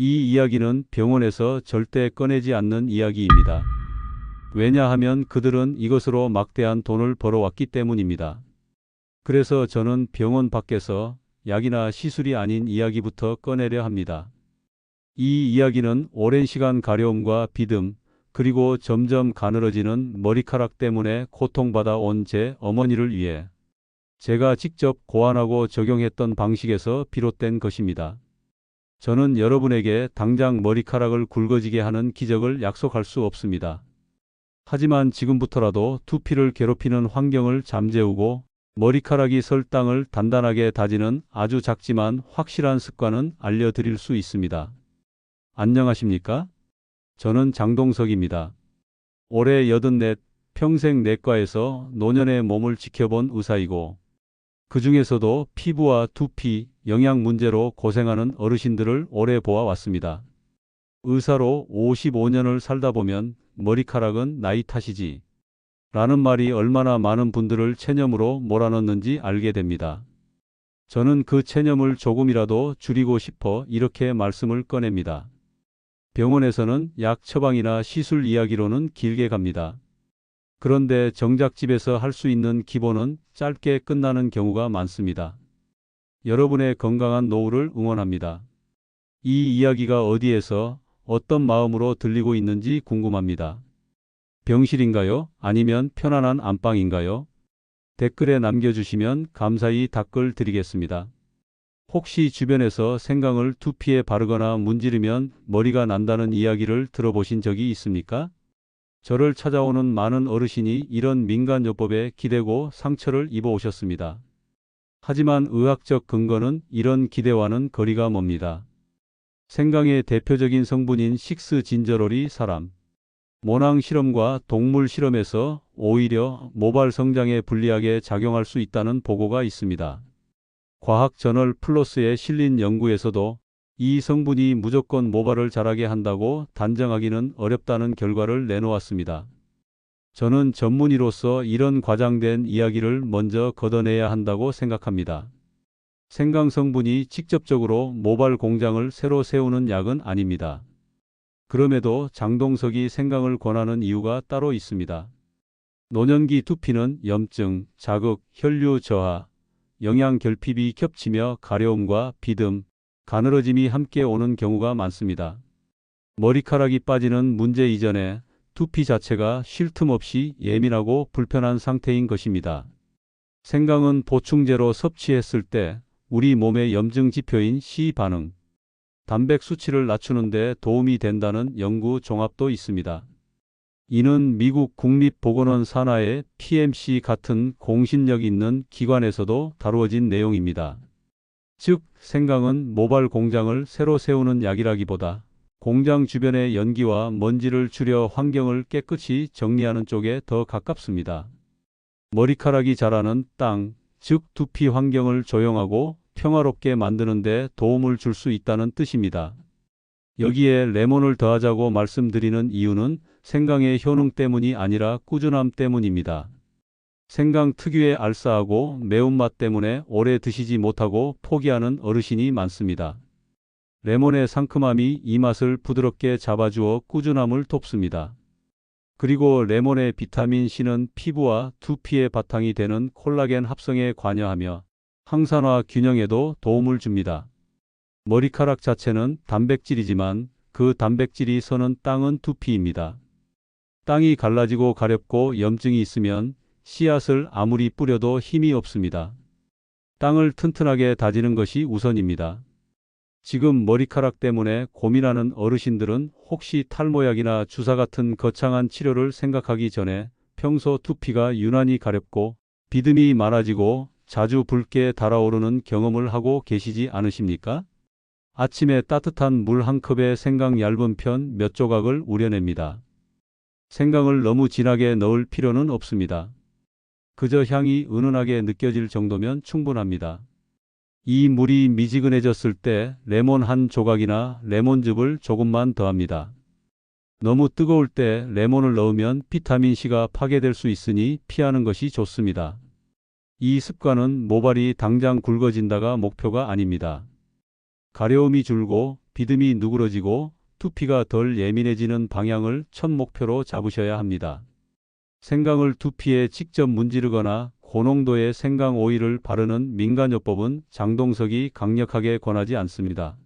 이 이야기는 병원에서 절대 꺼내지 않는 이야기입니다. 왜냐하면 그들은 이것으로 막대한 돈을 벌어왔기 때문입니다. 그래서 저는 병원 밖에서 약이나 시술이 아닌 이야기부터 꺼내려 합니다. 이 이야기는 오랜 시간 가려움과 비듬, 그리고 점점 가늘어지는 머리카락 때문에 고통받아 온 제 어머니를 위해 제가 직접 고안하고 적용했던 방식에서 비롯된 것입니다. 저는 여러분에게 당장 머리카락을 굵어지게 하는 기적을 약속할 수 없습니다. 하지만 지금부터라도 두피를 괴롭히는 환경을 잠재우고 머리카락이 설 땅을 단단하게 다지는 아주 작지만 확실한 습관은 알려드릴 수 있습니다. 안녕하십니까? 저는 장동석입니다. 올해 84, 평생 내과에서 노년의 몸을 지켜본 의사이고 그 중에서도 피부와 두피, 영양 문제로 고생하는 어르신들을 오래 보아왔습니다. 의사로 55년을 살다 보면 머리카락은 나이 탓이지 라는 말이 얼마나 많은 분들을 체념으로 몰아넣는지 알게 됩니다. 저는 그 체념을 조금이라도 줄이고 싶어 이렇게 말씀을 꺼냅니다. 병원에서는 약 처방이나 시술 이야기로는 길게 갑니다. 그런데 정작 집에서 할 수 있는 기본은 짧게 끝나는 경우가 많습니다. 여러분의 건강한 노후를 응원합니다. 이 이야기가 어디에서 어떤 마음으로 들리고 있는지 궁금합니다. 병실인가요? 아니면 편안한 안방인가요? 댓글에 남겨주시면 감사히 답글 드리겠습니다. 혹시 주변에서 생강을 두피에 바르거나 문지르면 머리가 난다는 이야기를 들어보신 적이 있습니까? 저를 찾아오는 많은 어르신이 이런 민간요법에 기대고 상처를 입어오셨습니다. 하지만 의학적 근거는 이런 기대와는 거리가 멉니다. 생강의 대표적인 성분인 식스진저롤이 사람, 모낭 실험과 동물 실험에서 오히려 모발 성장에 불리하게 작용할 수 있다는 보고가 있습니다. 과학 저널 플러스에 실린 연구에서도 이 성분이 무조건 모발을 자라게 한다고 단정하기는 어렵다는 결과를 내놓았습니다. 저는 전문의로서 이런 과장된 이야기를 먼저 걷어내야 한다고 생각합니다. 생강 성분이 직접적으로 모발 공장을 새로 세우는 약은 아닙니다. 그럼에도 장동석이 생강을 권하는 이유가 따로 있습니다. 노년기 두피는 염증, 자극, 혈류 저하, 영양 결핍이 겹치며 가려움과 비듬, 가늘어짐이 함께 오는 경우가 많습니다. 머리카락이 빠지는 문제 이전에 두피 자체가 쉴 틈 없이 예민하고 불편한 상태인 것입니다. 생강은 보충제로 섭취했을 때 우리 몸의 염증 지표인 C 반응, 단백 수치를 낮추는 데 도움이 된다는 연구 종합도 있습니다. 이는 미국 국립보건원 산하의 PMC 같은 공신력 있는 기관에서도 다루어진 내용입니다. 즉, 생강은 모발 공장을 새로 세우는 약이라기보다 공장 주변의 연기와 먼지를 줄여 환경을 깨끗이 정리하는 쪽에 더 가깝습니다. 머리카락이 자라는 땅, 즉 두피 환경을 조용하고 평화롭게 만드는 데 도움을 줄 수 있다는 뜻입니다. 여기에 레몬을 더하자고 말씀드리는 이유는 생강의 효능 때문이 아니라 꾸준함 때문입니다. 생강 특유의 알싸하고 매운맛 때문에 오래 드시지 못하고 포기하는 어르신이 많습니다. 레몬의 상큼함이 이 맛을 부드럽게 잡아주어 꾸준함을 돕습니다. 그리고 레몬의 비타민 C는 피부와 두피의 바탕이 되는 콜라겐 합성에 관여하며 항산화 균형에도 도움을 줍니다. 머리카락 자체는 단백질이지만 그 단백질이 서는 땅은 두피입니다. 땅이 갈라지고 가렵고 염증이 있으면 씨앗을 아무리 뿌려도 힘이 없습니다. 땅을 튼튼하게 다지는 것이 우선입니다. 지금 머리카락 때문에 고민하는 어르신들은 혹시 탈모약이나 주사 같은 거창한 치료를 생각하기 전에 평소 두피가 유난히 가렵고 비듬이 많아지고 자주 붉게 달아오르는 경험을 하고 계시지 않으십니까? 아침에 따뜻한 물 한 컵에 생강 얇은 편 몇 조각을 우려냅니다. 생강을 너무 진하게 넣을 필요는 없습니다. 그저 향이 은은하게 느껴질 정도면 충분합니다. 이 물이 미지근해졌을 때 레몬 한 조각이나 레몬즙을 조금만 더합니다. 너무 뜨거울 때 레몬을 넣으면 비타민C가 파괴될 수 있으니 피하는 것이 좋습니다. 이 습관은 모발이 당장 굵어진다가 목표가 아닙니다. 가려움이 줄고 비듬이 누그러지고 두피가 덜 예민해지는 방향을 첫 목표로 잡으셔야 합니다. 생강을 두피에 직접 문지르거나 고농도의 생강 오일을 바르는 민간요법은 장동석이 강력하게 권하지 않습니다.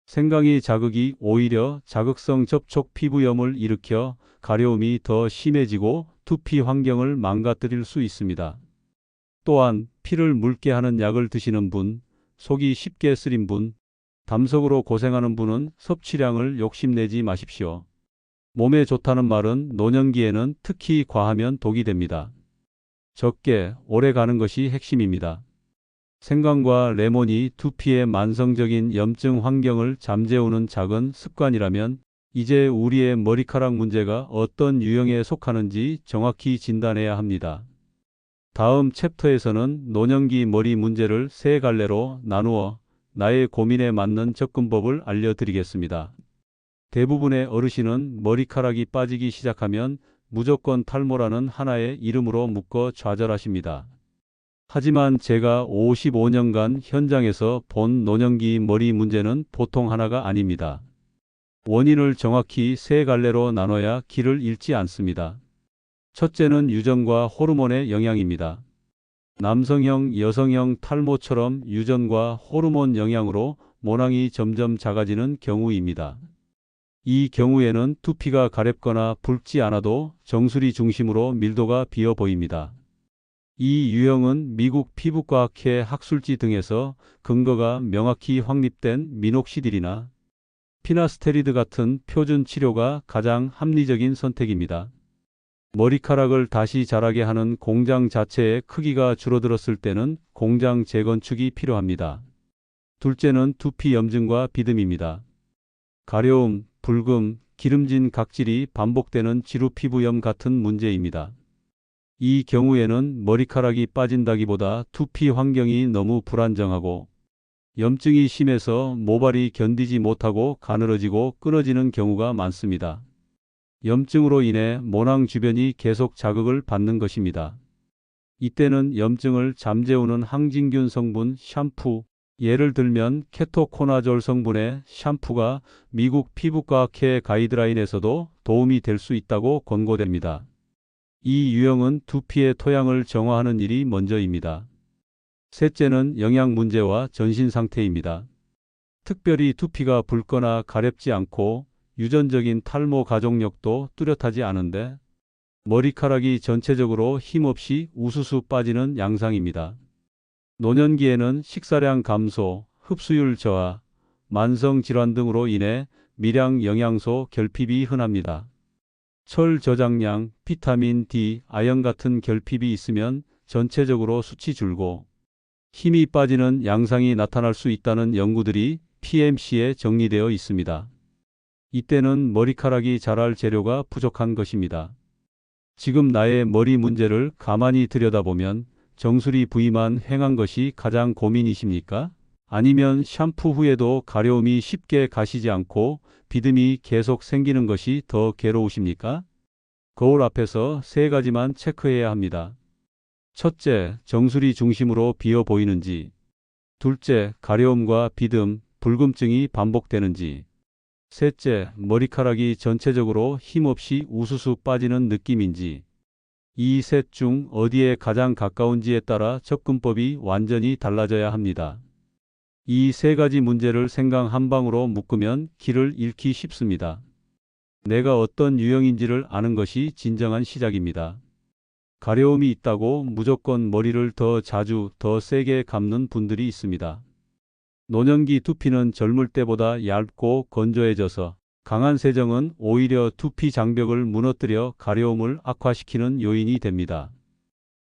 생강이 자극이 오히려 자극성 접촉 피부염을 일으켜 가려움이 더 심해지고 두피 환경을 망가뜨릴 수 있습니다. 또한 피를 묽게 하는 약을 드시는 분, 속이 쉽게 쓰린 분, 담석으로 고생하는 분은 섭취량을 욕심내지 마십시오. 몸에 좋다는 말은 노년기에는 특히 과하면 독이 됩니다. 적게 오래 가는 것이 핵심입니다. 생강과 레몬이 두피의 만성적인 염증 환경을 잠재우는 작은 습관이라면 이제 우리의 머리카락 문제가 어떤 유형에 속하는지 정확히 진단해야 합니다. 다음 챕터에서는 노년기 머리 문제를 세 갈래로 나누어 나의 고민에 맞는 접근법을 알려드리겠습니다. 대부분의 어르신은 머리카락이 빠지기 시작하면 무조건 탈모라는 하나의 이름으로 묶어 좌절하십니다. 하지만 제가 55년간 현장에서 본 노년기 머리 문제는 보통 하나가 아닙니다. 원인을 정확히 세 갈래로 나눠야 길을 잃지 않습니다. 첫째는 유전과 호르몬의 영향입니다. 남성형, 여성형 탈모처럼 유전과 호르몬 영향으로 모낭이 점점 작아지는 경우입니다. 이 경우에는 두피가 가렵거나 붉지 않아도 정수리 중심으로 밀도가 비어 보입니다. 이 유형은 미국 피부과학회 학술지 등에서 근거가 명확히 확립된 미녹시딜이나 피나스테리드 같은 표준 치료가 가장 합리적인 선택입니다. 머리카락을 다시 자라게 하는 공장 자체의 크기가 줄어들었을 때는 공장 재건축이 필요합니다. 둘째는 두피 염증과 비듬입니다. 가려움, 붉음, 기름진 각질이 반복되는 지루 피부염 같은 문제입니다. 이 경우에는 머리카락이 빠진다기보다 두피 환경이 너무 불안정하고 염증이 심해서 모발이 견디지 못하고 가늘어지고 끊어지는 경우가 많습니다. 염증으로 인해 모낭 주변이 계속 자극을 받는 것입니다. 이때는 염증을 잠재우는 항진균 성분 샴푸, 예를 들면 케토코나졸 성분의 샴푸가 미국 피부과학회 가이드라인에서도 도움이 될 수 있다고 권고됩니다. 이 유형은 두피의 토양을 정화하는 일이 먼저입니다. 셋째는 영양 문제와 전신 상태입니다. 특별히 두피가 붉거나 가렵지 않고 유전적인 탈모 가족력도 뚜렷하지 않은데 머리카락이 전체적으로 힘없이 우수수 빠지는 양상입니다. 노년기에는 식사량 감소, 흡수율 저하, 만성 질환 등으로 인해 미량 영양소 결핍이 흔합니다. 철 저장량, 비타민 D, 아연 같은 결핍이 있으면 전체적으로 수치 줄고 힘이 빠지는 양상이 나타날 수 있다는 연구들이 PMC에 정리되어 있습니다. 이때는 머리카락이 자랄 재료가 부족한 것입니다. 지금 나의 머리 문제를 가만히 들여다보면 정수리 부위만 휑한 것이 가장 고민이십니까? 아니면 샴푸 후에도 가려움이 쉽게 가시지 않고 비듬이 계속 생기는 것이 더 괴로우십니까? 거울 앞에서 세 가지만 체크해야 합니다. 첫째, 정수리 중심으로 비어 보이는지. 둘째, 가려움과 비듬, 붉음증이 반복되는지. 셋째, 머리카락이 전체적으로 힘없이 우수수 빠지는 느낌인지. 이 셋 중 어디에 가장 가까운지에 따라 접근법이 완전히 달라져야 합니다. 이 세 가지 문제를 생강 한 방으로 묶으면 길을 잃기 쉽습니다. 내가 어떤 유형인지를 아는 것이 진정한 시작입니다. 가려움이 있다고 무조건 머리를 더 자주, 더 세게 감는 분들이 있습니다. 노년기 두피는 젊을 때보다 얇고 건조해져서 강한 세정은 오히려 두피 장벽을 무너뜨려 가려움을 악화시키는 요인이 됩니다.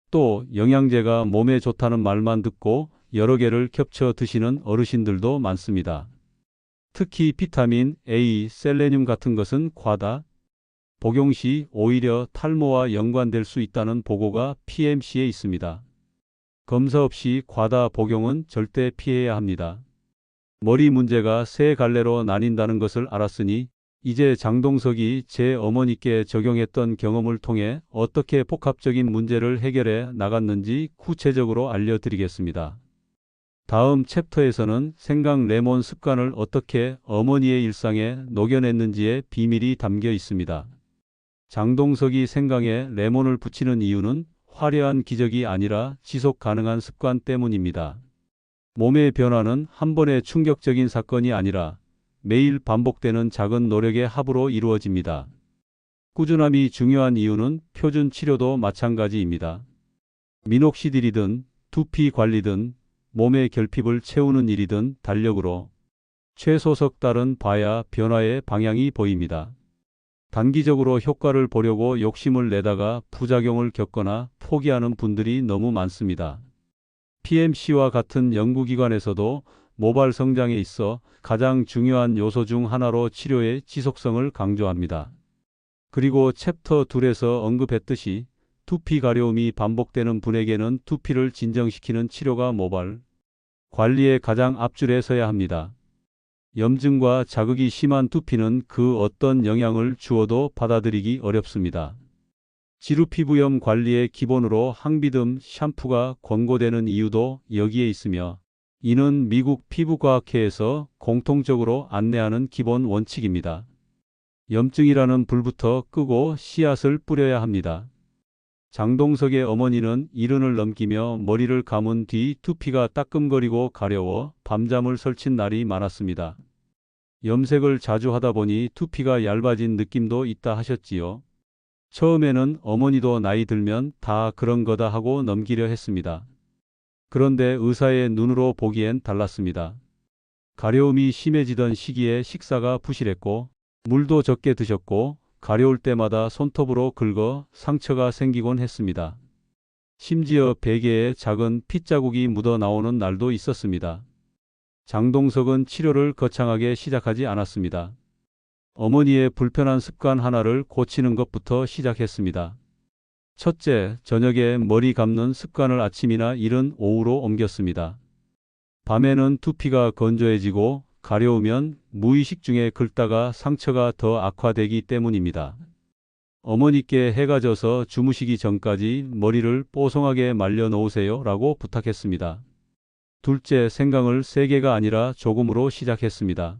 또 영양제가 몸에 좋다는 말만 듣고 여러 개를 겹쳐 드시는 어르신들도 많습니다. 특히 비타민 A, 셀레늄 같은 것은 과다 복용 시 오히려 탈모와 연관될 수 있다는 보고가 PMC에 있습니다. 검사 없이 과다 복용은 절대 피해야 합니다. 머리 문제가 세 갈래로 나뉜다는 것을 알았으니 이제 장동석이 제 어머니께 적용했던 경험을 통해 어떻게 복합적인 문제를 해결해 나갔는지 구체적으로 알려드리겠습니다. 다음 챕터에서는 생강 레몬 습관을 어떻게 어머니의 일상에 녹여냈는지의 비밀이 담겨 있습니다. 장동석이 생강에 레몬을 붙이는 이유는 화려한 기적이 아니라 지속 가능한 습관 때문입니다. 몸의 변화는 한 번의 충격적인 사건이 아니라 매일 반복되는 작은 노력의 합으로 이루어집니다. 꾸준함이 중요한 이유는 표준 치료도 마찬가지입니다. 미녹시딜이든 두피 관리든 몸의 결핍을 채우는 일이든 달력으로 최소 석 달은 봐야 변화의 방향이 보입니다. 단기적으로 효과를 보려고 욕심을 내다가 부작용을 겪거나 포기하는 분들이 너무 많습니다. PMC와 같은 연구기관에서도 모발 성장에 있어 가장 중요한 요소 중 하나로 치료의 지속성을 강조합니다. 그리고 챕터 2에서 언급했듯이 두피 가려움이 반복되는 분에게는 두피를 진정시키는 치료가 모발 관리의 가장 앞줄에 서야 합니다. 염증과 자극이 심한 두피는 그 어떤 영향을 주어도 받아들이기 어렵습니다. 지루피부염 관리의 기본으로 항비듬 샴푸가 권고되는 이유도 여기에 있으며, 이는 미국 피부과학회에서 공통적으로 안내하는 기본 원칙입니다. 염증이라는 불부터 끄고 씨앗을 뿌려야 합니다. 장동석의 어머니는 70을 넘기며 머리를 감은 뒤 두피가 따끔거리고 가려워 밤잠을 설친 날이 많았습니다. 염색을 자주 하다 보니 두피가 얇아진 느낌도 있다 하셨지요. 처음에는 어머니도 나이 들면 다 그런 거다 하고 넘기려 했습니다. 그런데 의사의 눈으로 보기엔 달랐습니다. 가려움이 심해지던 시기에 식사가 부실했고 물도 적게 드셨고 가려울 때마다 손톱으로 긁어 상처가 생기곤 했습니다. 심지어 베개에 작은 핏자국이 묻어 나오는 날도 있었습니다. 장동석은 치료를 거창하게 시작하지 않았습니다. 어머니의 불편한 습관 하나를 고치는 것부터 시작했습니다. 첫째, 저녁에 머리 감는 습관을 아침이나 이른 오후로 옮겼습니다. 밤에는 두피가 건조해지고 가려우면 무의식 중에 긁다가 상처가 더 악화되기 때문입니다. 어머니께 해가 져서 주무시기 전까지 머리를 뽀송하게 말려 놓으세요 라고 부탁했습니다. 둘째, 생강을 3개가 아니라 조금으로 시작했습니다.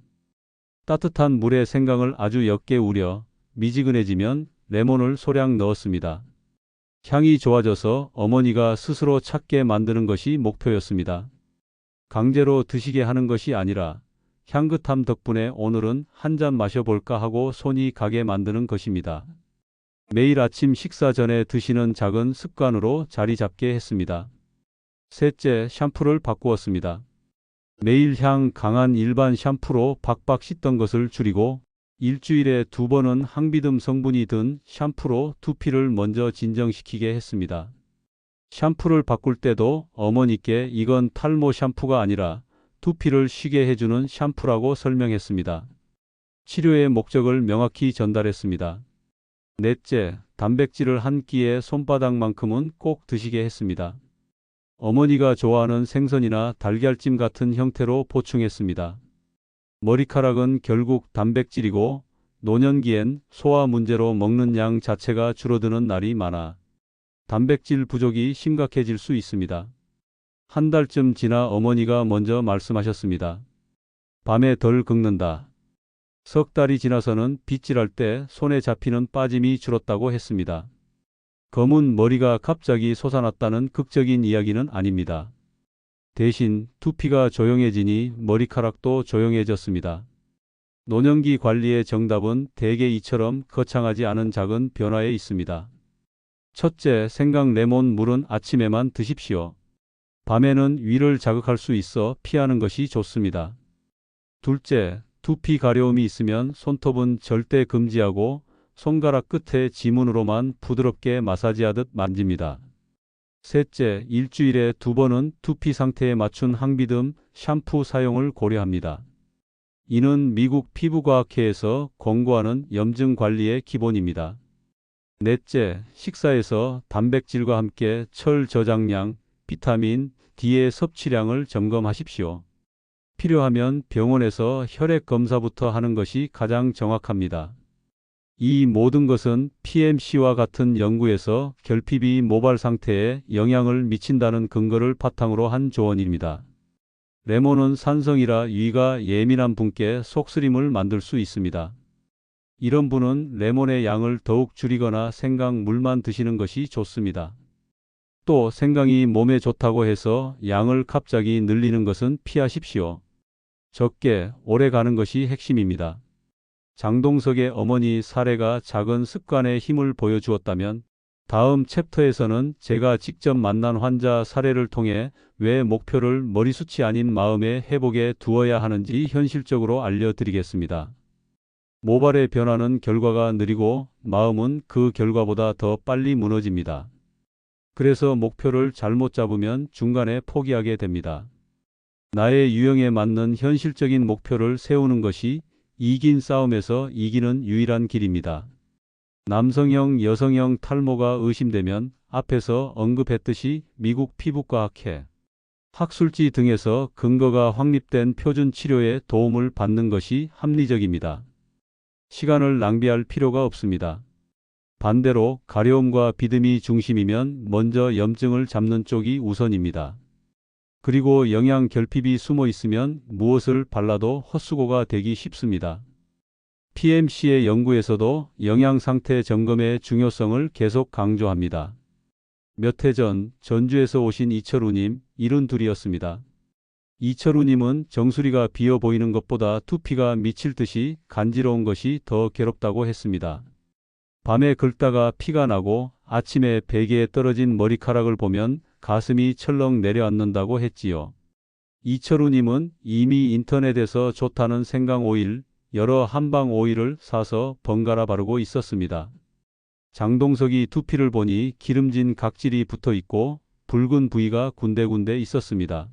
따뜻한 물에 생강을 아주 옅게 우려 미지근해지면 레몬을 소량 넣었습니다. 향이 좋아져서 어머니가 스스로 찾게 만드는 것이 목표였습니다. 강제로 드시게 하는 것이 아니라 향긋함 덕분에 오늘은 한 잔 마셔볼까 하고 손이 가게 만드는 것입니다. 매일 아침 식사 전에 드시는 작은 습관으로 자리 잡게 했습니다. 셋째, 샴푸를 바꾸었습니다. 매일 향 강한 일반 샴푸로 박박 씻던 것을 줄이고 일주일에 2번은 항비듬 성분이 든 샴푸로 두피를 먼저 진정시키게 했습니다. 샴푸를 바꿀 때도 어머니께 이건 탈모 샴푸가 아니라 두피를 쉬게 해주는 샴푸라고 설명했습니다. 치료의 목적을 명확히 전달했습니다. 넷째, 단백질을 한 끼에 손바닥만큼은 꼭 드시게 했습니다. 어머니가 좋아하는 생선이나 달걀찜 같은 형태로 보충했습니다. 머리카락은 결국 단백질이고 노년기엔 소화 문제로 먹는 양 자체가 줄어드는 날이 많아 단백질 부족이 심각해질 수 있습니다. 한 달쯤 지나 어머니가 먼저 말씀하셨습니다. 밤에 덜 긁는다. 석 달이 지나서는 빗질할 때 손에 잡히는 빠짐이 줄었다고 했습니다. 검은 머리가 갑자기 솟아났다는 극적인 이야기는 아닙니다. 대신 두피가 조용해지니 머리카락도 조용해졌습니다. 노년기 관리의 정답은 대개 이처럼 거창하지 않은 작은 변화에 있습니다. 첫째, 생강 레몬 물은 아침에만 드십시오. 밤에는 위를 자극할 수 있어 피하는 것이 좋습니다. 둘째, 두피 가려움이 있으면 손톱은 절대 금지하고 손가락 끝에 지문으로만 부드럽게 마사지하듯 만집니다. 셋째, 일주일에 2번은 두피 상태에 맞춘 항비듬 샴푸 사용을 고려합니다. 이는 미국 피부과학회에서 권고하는 염증 관리의 기본입니다. 넷째, 식사에서 단백질과 함께 철 저장량, 비타민 D의 섭취량을 점검하십시오. 필요하면 병원에서 혈액 검사부터 하는 것이 가장 정확합니다. 이 모든 것은 PMC와 같은 연구에서 결핍이 모발 상태에 영향을 미친다는 근거를 바탕으로 한 조언입니다. 레몬은 산성이라 위가 예민한 분께 속쓰림을 만들 수 있습니다. 이런 분은 레몬의 양을 더욱 줄이거나 생강 물만 드시는 것이 좋습니다. 또 생강이 몸에 좋다고 해서 양을 갑자기 늘리는 것은 피하십시오. 적게 오래 가는 것이 핵심입니다. 장동석의 어머니 사례가 작은 습관의 힘을 보여주었다면 다음 챕터에서는 제가 직접 만난 환자 사례를 통해 왜 목표를 머리숱이 아닌 마음의 회복에 두어야 하는지 현실적으로 알려드리겠습니다. 모발의 변화는 결과가 느리고 마음은 그 결과보다 더 빨리 무너집니다. 그래서 목표를 잘못 잡으면 중간에 포기하게 됩니다. 나의 유형에 맞는 현실적인 목표를 세우는 것이 이긴 싸움에서 이기는 유일한 길입니다. 남성형, 여성형 탈모가 의심되면 앞에서 언급했듯이 미국 피부과학회, 학술지 등에서 근거가 확립된 표준 치료에 도움을 받는 것이 합리적입니다. 시간을 낭비할 필요가 없습니다. 반대로 가려움과 비듬이 중심이면 먼저 염증을 잡는 쪽이 우선입니다. 그리고 영양 결핍이 숨어 있으면 무엇을 발라도 헛수고가 되기 쉽습니다. PMC의 연구에서도 영양 상태 점검의 중요성을 계속 강조합니다. 몇 해 전 전주에서 오신 이철우님 72이었습니다. 이철우님은 정수리가 비어 보이는 것보다 두피가 미칠 듯이 간지러운 것이 더 괴롭다고 했습니다. 밤에 긁다가 피가 나고 아침에 베개에 떨어진 머리카락을 보면 가슴이 철렁 내려앉는다고 했지요. 이철우님은 이미 인터넷에서 좋다는 생강 오일, 여러 한방 오일을 사서 번갈아 바르고 있었습니다. 장동석이 두피를 보니 기름진 각질이 붙어 있고 붉은 부위가 군데군데 있었습니다.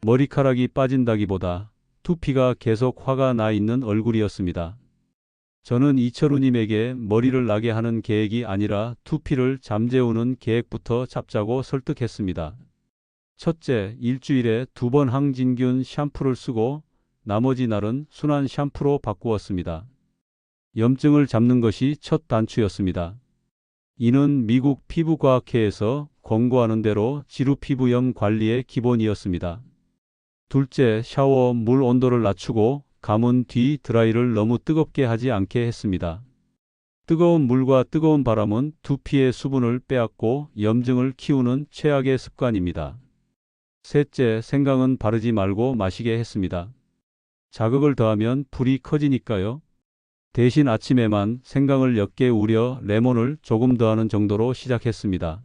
머리카락이 빠진다기보다 두피가 계속 화가 나 있는 얼굴이었습니다. 저는 이철우님에게 머리를 나게 하는 계획이 아니라 두피를 잠재우는 계획부터 잡자고 설득했습니다. 첫째, 일주일에 2번 항진균 샴푸를 쓰고 나머지 날은 순한 샴푸로 바꾸었습니다. 염증을 잡는 것이 첫 단추였습니다. 이는 미국 피부과학회에서 권고하는 대로 지루피부염 관리의 기본이었습니다. 둘째, 샤워 물 온도를 낮추고 감은 뒤 드라이를 너무 뜨겁게 하지 않게 했습니다. 뜨거운 물과 뜨거운 바람은 두피의 수분을 빼앗고 염증을 키우는 최악의 습관입니다. 셋째, 생강은 바르지 말고 마시게 했습니다. 자극을 더하면 불이 커지니까요. 대신 아침에만 생강을 옅게 우려 레몬을 조금 더하는 정도로 시작했습니다.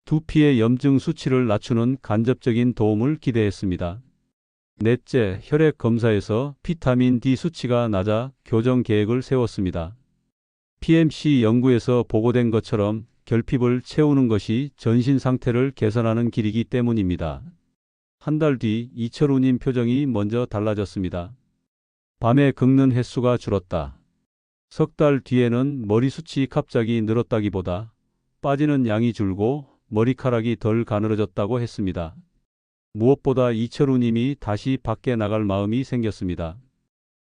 두피의 염증 수치를 낮추는 간접적인 도움을 기대했습니다. 넷째, 혈액 검사에서 비타민 D 수치가 낮아 교정 계획을 세웠습니다. PMC 연구에서 보고된 것처럼 결핍을 채우는 것이 전신 상태를 개선하는 길이기 때문입니다. 한 달 뒤 이철우님 표정이 먼저 달라졌습니다. 밤에 긁는 횟수가 줄었다. 석 달 뒤에는 머리숱이 갑자기 늘었다기보다 빠지는 양이 줄고 머리카락이 덜 가늘어졌다고 했습니다. 무엇보다 이철우님이 다시 밖에 나갈 마음이 생겼습니다.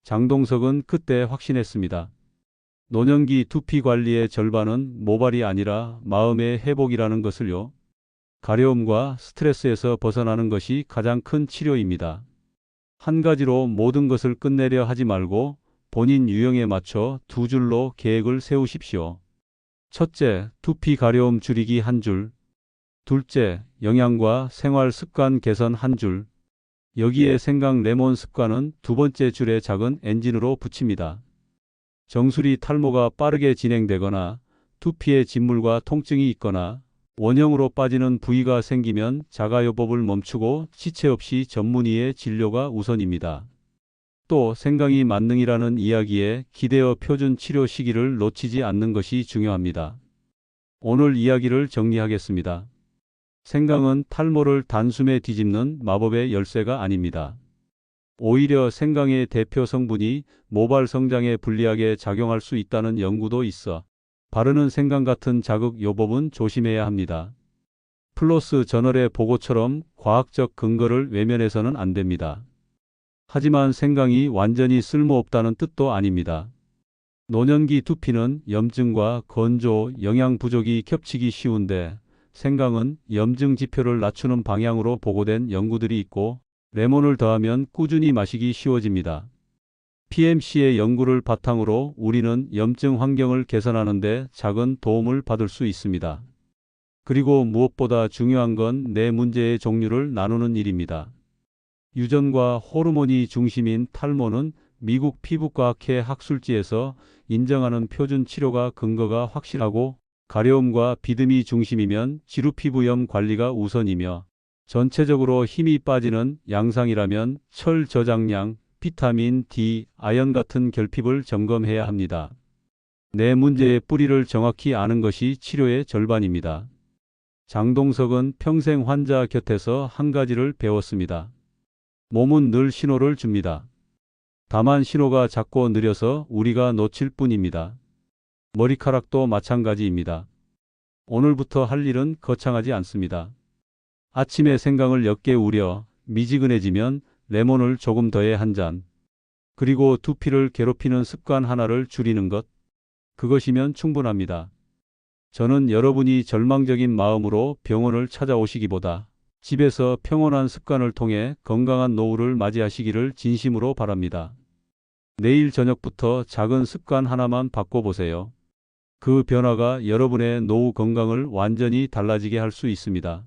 장동석은 그때 확신했습니다. 노년기 두피 관리의 절반은 모발이 아니라 마음의 회복이라는 것을요. 가려움과 스트레스에서 벗어나는 것이 가장 큰 치료입니다. 한 가지로 모든 것을 끝내려 하지 말고 본인 유형에 맞춰 2줄로 계획을 세우십시오. 첫째, 두피 가려움 줄이기 1줄. 둘째, 영양과 생활 습관 개선 1줄. 여기에 생강 레몬 습관은 2번째 줄에 작은 엔진으로 붙입니다. 정수리 탈모가 빠르게 진행되거나 두피에 진물과 통증이 있거나 원형으로 빠지는 부위가 생기면 자가요법을 멈추고 지체 없이 전문의의 진료가 우선입니다. 또 생강이 만능이라는 이야기에 기대어 표준 치료 시기를 놓치지 않는 것이 중요합니다. 오늘 이야기를 정리하겠습니다. 생강은 탈모를 단숨에 뒤집는 마법의 열쇠가 아닙니다. 오히려 생강의 대표 성분이 모발 성장에 불리하게 작용할 수 있다는 연구도 있어 바르는 생강 같은 자극 요법은 조심해야 합니다. 플로스 저널의 보고처럼 과학적 근거를 외면해서는 안 됩니다. 하지만 생강이 완전히 쓸모없다는 뜻도 아닙니다. 노년기 두피는 염증과 건조, 영양 부족이 겹치기 쉬운데 생강은 염증 지표를 낮추는 방향으로 보고된 연구들이 있고 레몬을 더하면 꾸준히 마시기 쉬워집니다. PMC의 연구를 바탕으로 우리는 염증 환경을 개선하는 데 작은 도움을 받을 수 있습니다. 그리고 무엇보다 중요한 건 내 문제의 종류를 나누는 일입니다. 유전과 호르몬이 중심인 탈모는 미국 피부과학회 학술지에서 인정하는 표준 치료가 근거가 확실하고, 가려움과 비듬이 중심이면 지루피부염 관리가 우선이며, 전체적으로 힘이 빠지는 양상이라면 철 저장량, 비타민 D, 아연 같은 결핍을 점검해야 합니다. 내 문제의 뿌리를 정확히 아는 것이 치료의 절반입니다. 장동석은 평생 환자 곁에서 한 가지를 배웠습니다. 몸은 늘 신호를 줍니다. 다만 신호가 작고 느려서 우리가 놓칠 뿐입니다. 머리카락도 마찬가지입니다. 오늘부터 할 일은 거창하지 않습니다. 아침에 생강을 옅게 우려 미지근해지면 레몬을 조금 더해 한 잔. 그리고 두피를 괴롭히는 습관 하나를 줄이는 것. 그것이면 충분합니다. 저는 여러분이 절망적인 마음으로 병원을 찾아오시기보다 집에서 평온한 습관을 통해 건강한 노후를 맞이하시기를 진심으로 바랍니다. 내일 저녁부터 작은 습관 하나만 바꿔보세요. 그 변화가 여러분의 노후 건강을 완전히 달라지게 할 수 있습니다.